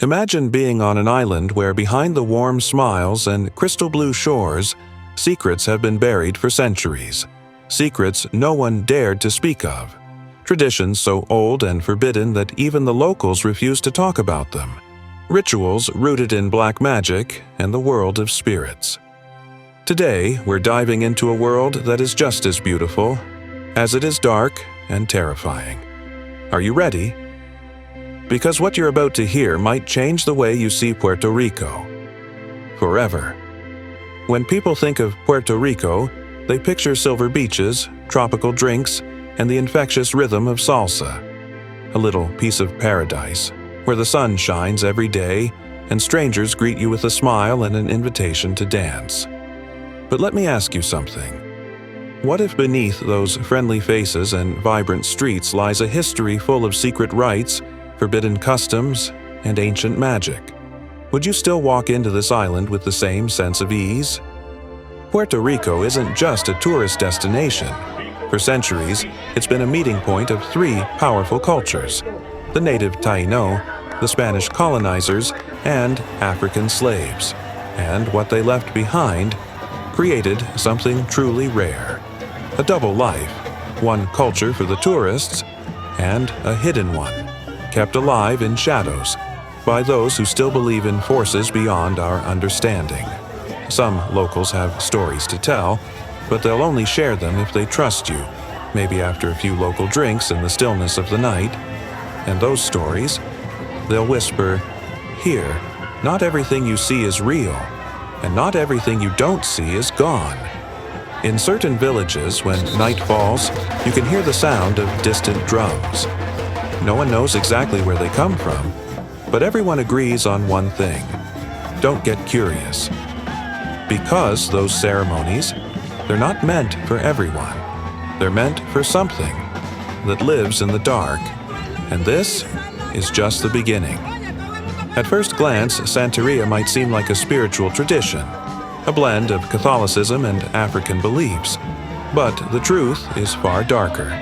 Imagine being on an island where behind the warm smiles and crystal blue shores, secrets have been buried for centuries. Secrets no one dared to speak of. Traditions so old and forbidden that even the locals refuse to talk about them. Rituals rooted in black magic and the world of spirits. Today, we're diving into a world that is just as beautiful as it is dark and terrifying. Are you ready? Because what you're about to hear might change the way you see Puerto Rico. Forever. When people think of Puerto Rico, they picture silver beaches, tropical drinks, and the infectious rhythm of salsa. A little piece of paradise, where the sun shines every day and strangers greet you with a smile and an invitation to dance. But let me ask you something. What if beneath those friendly faces and vibrant streets lies a history full of secret rites, forbidden customs, and ancient magic? Would you still walk into this island with the same sense of ease? Puerto Rico isn't just a tourist destination. For centuries, it's been a meeting point of three powerful cultures: the native Taino, the Spanish colonizers, and African slaves. And what they left behind created something truly rare. A double life, one culture for the tourists, and a hidden one, kept alive in shadows by those who still believe in forces beyond our understanding. Some locals have stories to tell, but they'll only share them if they trust you, maybe after a few local drinks in the stillness of the night. And those stories, they'll whisper, "Here, not everything you see is real, and not everything you don't see is gone." In certain villages, when night falls, you can hear the sound of distant drums. No one knows exactly where they come from, but everyone agrees on one thing: don't get curious. Because those ceremonies, they're not meant for everyone. They're meant for something that lives in the dark. And this is just the beginning. At first glance, Santeria might seem like a spiritual tradition, a blend of Catholicism and African beliefs. But the truth is far darker.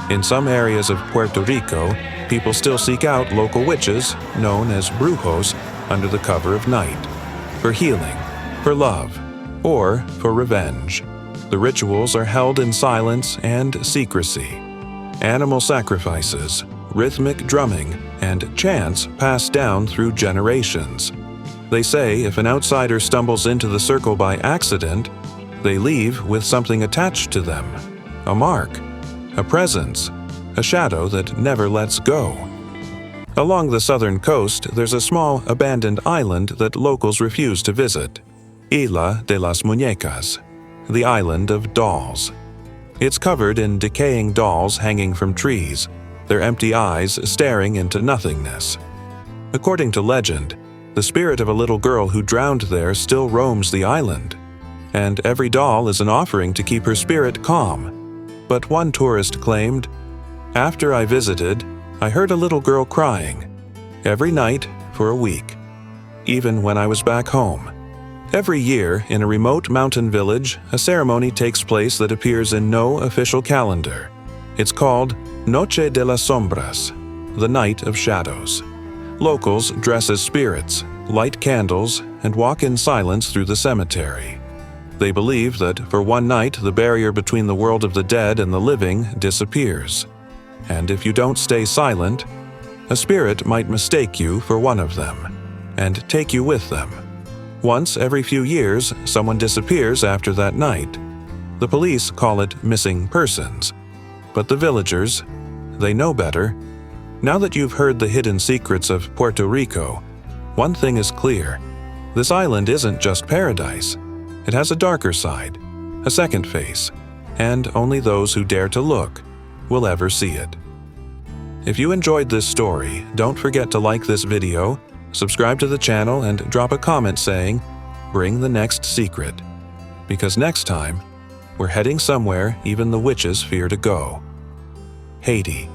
In some areas of Puerto Rico, people still seek out local witches, known as brujos, under the cover of night, for healing, for love, or for revenge. The rituals are held in silence and secrecy. Animal sacrifices, rhythmic drumming, and chants passed down through generations. They say if an outsider stumbles into the circle by accident, they leave with something attached to them: a mark, a presence, a shadow that never lets go. Along the southern coast, there's a small abandoned island that locals refuse to visit: Isla de las Muñecas, the island of dolls. It's covered in decaying dolls hanging from trees, their empty eyes staring into nothingness. According to legend, the spirit of a little girl who drowned there still roams the island, and every doll is an offering to keep her spirit calm. But one tourist claimed, "After I visited, I heard a little girl crying, every night for a week, even when I was back home." Every year, in a remote mountain village, a ceremony takes place that appears in no official calendar. It's called Noche de las Sombras, the Night of Shadows. Locals dress as spirits, light candles, and walk in silence through the cemetery. They believe that for one night the barrier between the world of the dead and the living disappears. And if you don't stay silent, a spirit might mistake you for one of them and take you with them. Once every few years, someone disappears after that night. The police call it missing persons. But the villagers, they know better. Now that you've heard the hidden secrets of Puerto Rico, one thing is clear: this island isn't just paradise. It has a darker side, a second face, and only those who dare to look will ever see it. If you enjoyed this story, don't forget to like this video, subscribe to the channel, and drop a comment saying, "Bring the next secret." Because next time, we're heading somewhere even the witches fear to go: Haiti.